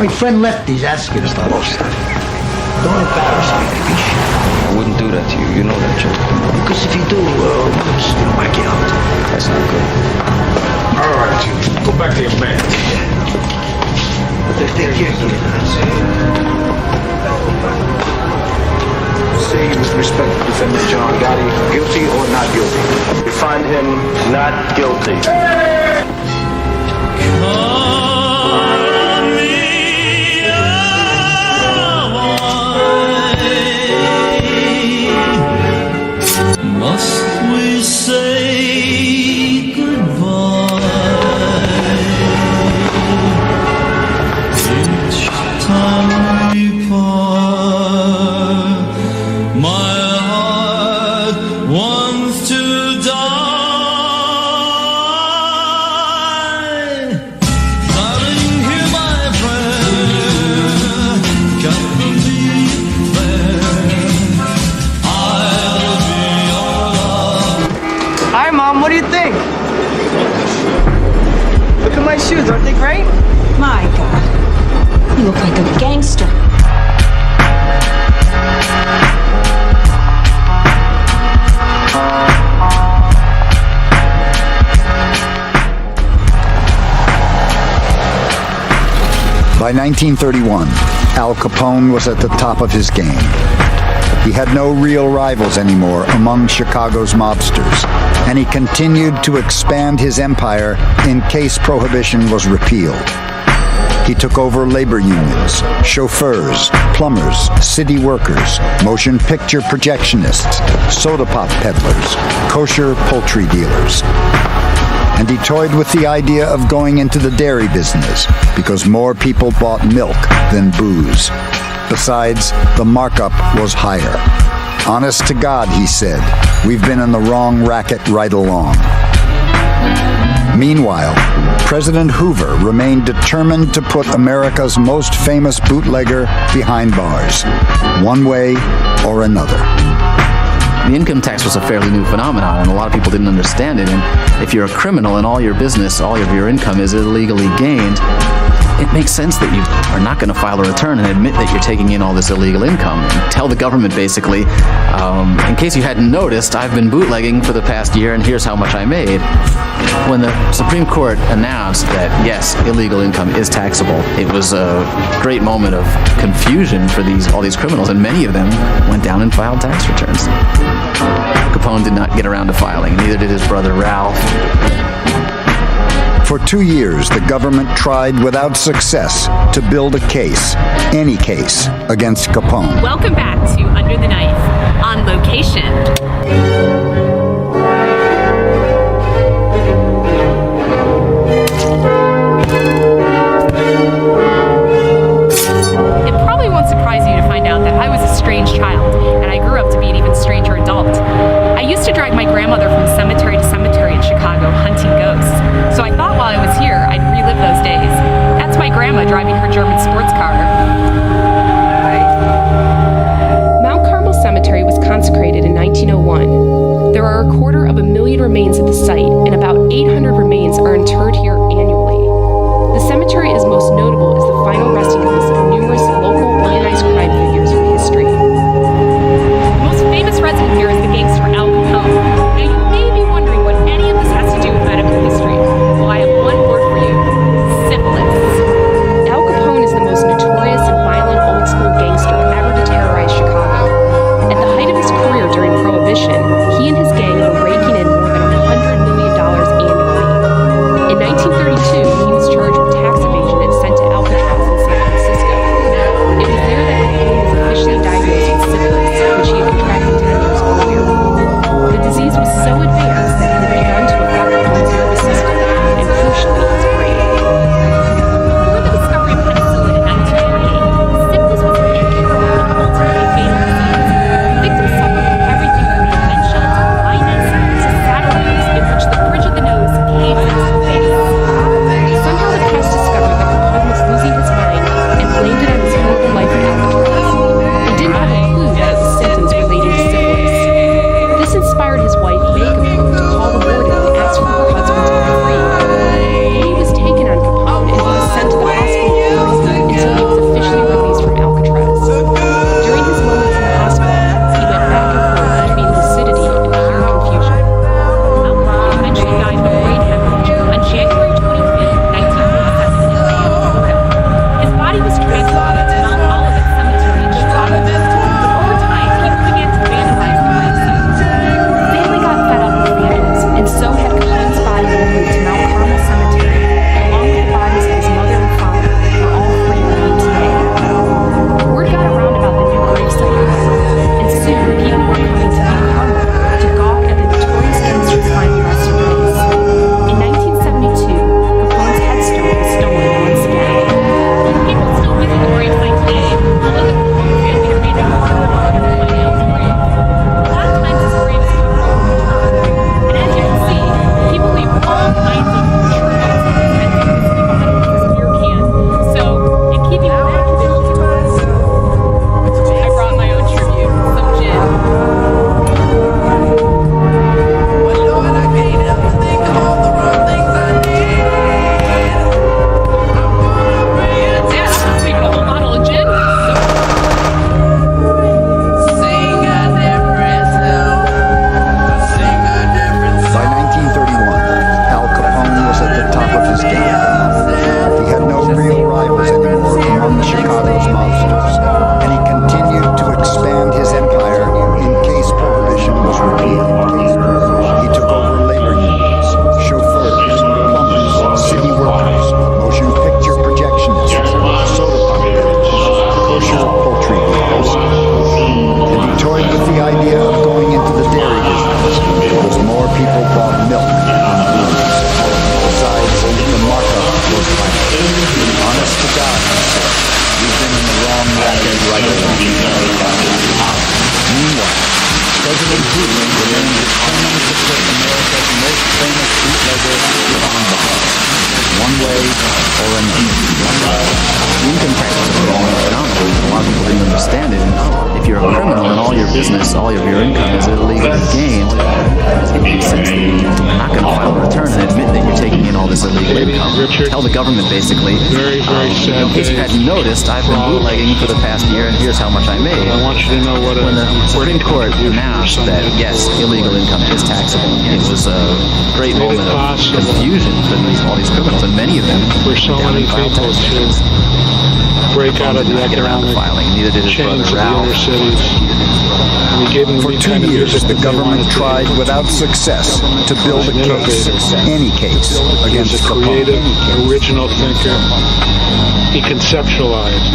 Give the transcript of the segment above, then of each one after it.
My friend Lefty's asking about all stuff. Don't embarrass me, Kapish. I wouldn't do that to you. You know that, Joe. Because if you do, I'm just gonna whack you out. That's not good. All right, you go back to your man. But they're here, Say with respect to defendant John Gotti, guilty or not guilty? We find him not guilty. Must we say goodbye each time we part? My heart wants to die. Darling, hear my prayer. Can't believe there. I'll be your love. Hi, Mom. What do you think? Look at my shoes. Aren't they great? My God, you look like a gangster. By 1931, Al Capone was at the top of his game. He had no real rivals anymore among Chicago's mobsters, and he continued to expand his empire in case prohibition was repealed. He took over labor unions, chauffeurs, plumbers, city workers, motion picture projectionists, soda pop peddlers, kosher poultry dealers. And he toyed with the idea of going into the dairy business because more people bought milk than booze. Besides, the markup was higher. Honest to God, he said, we've been in the wrong racket right along. Meanwhile, President Hoover remained determined to put America's most famous bootlegger behind bars, one way or another. The income tax was a fairly new phenomenon, and a lot of people didn't understand it. And if you're a criminal and all your business, all of your income is illegally gained, it makes sense that you are not going to file a return and admit that you're taking in all this illegal income. And tell the government, basically, in case you hadn't noticed, I've been bootlegging for the past year, and here's how much I made. When the Supreme Court announced that, yes, illegal income is taxable, it was a great moment of confusion for all these criminals, and many of them went down and filed tax returns. Capone did not get around to filing, neither did his brother Ralph. For 2 years, the government tried without success to build a case, any case, against Capone. Welcome back to Under the Knife, on location. It probably won't surprise you to find out that I was a strange child, and I grew up to be an even stranger adult. I used to drag my grandmother from cemetery to cemetery in Chicago hunting ghosts, so I thought while I was here, I'd relive those days. That's my grandma driving her German sports car. Mount Carmel Cemetery was consecrated in 1901. There are 250,000 remains at the site, and about 800 remains are interred here annually. The cemetery is most notable as the final resting place of numerous local organized crime figures from history. The most famous resident here is the gangster Al Capone. Now you may be wondering what any of this has to do with medical history. Well, I have one word for you: syphilis. Al Capone is the most notorious and violent old-school gangster ever to terrorize Chicago. At the height of his career during Prohibition, he and his gang were raking in more than $100 million annually. In 1932, he was charged with tax evasion and sent to President Hoover remained determined to put America's most famous bootlegger behind bars, one way or another. The income tax was a growing phenomenon. A lot of people didn't understand it. And if you're a criminal and all your business, all of your income is illegally gained, it makes sense that you're not going to file a return and admit that you're taking in all this illegal income. Tell the government basically, Very, very sad in case you hadn't noticed, I've been bootlegging for the past year and here's how much I made. I want you to know what When the Supreme Court announced that, yes, illegal income is taxable, it was a great moment of confusion for all these criminals, and many of them for so many people to break out of the economic chains of the inner cities. And he gave them For the 2 kind of years, music the that they government wanted to tried hear. without success to build a He was an case, innovator. any case, He was against a Capone. creative, original thinker. He conceptualized.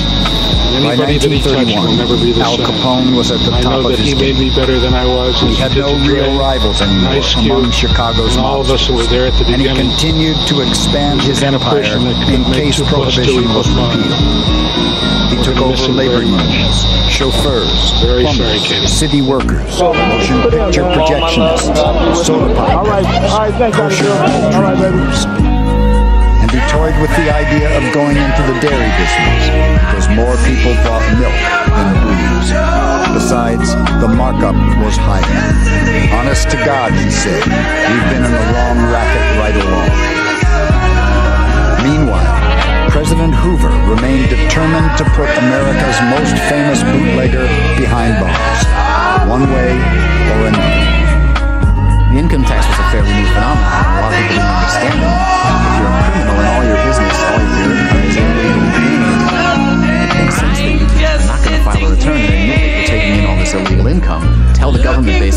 By Anybody that he touched will 1931, never be the Al same. Capone was at the I top know of that his he made game. me better than I was. He had no real rivals anymore among Chicago's and all of us mobsters, who were there at the and he beginning. continued to expand his kind of empire person that could in make case 2 + 2 prohibition was = 5. repealed. He took gonna over miss him labor very much. unions, chauffeurs, Very sorry, plumbers, Katie. city workers, motion picture projectionists, soda pop kosher poultry, and he toyed with the idea of going into the dairy business because more people bought milk than booze. Besides, the markup was higher. Honest to God, he said, we've been in the wrong racket right along. Meanwhile, President Hoover remained determined to put America's most famous bootlegger behind bars, one way or another. The income tax was a fairly new phenomenon. A lot of people didn't understand it. If you're a criminal and all your business, all of your income is illegally gained, it makes sense that you're not going to file a return and admit that you're taking in all this illegal income. Tell the government basically.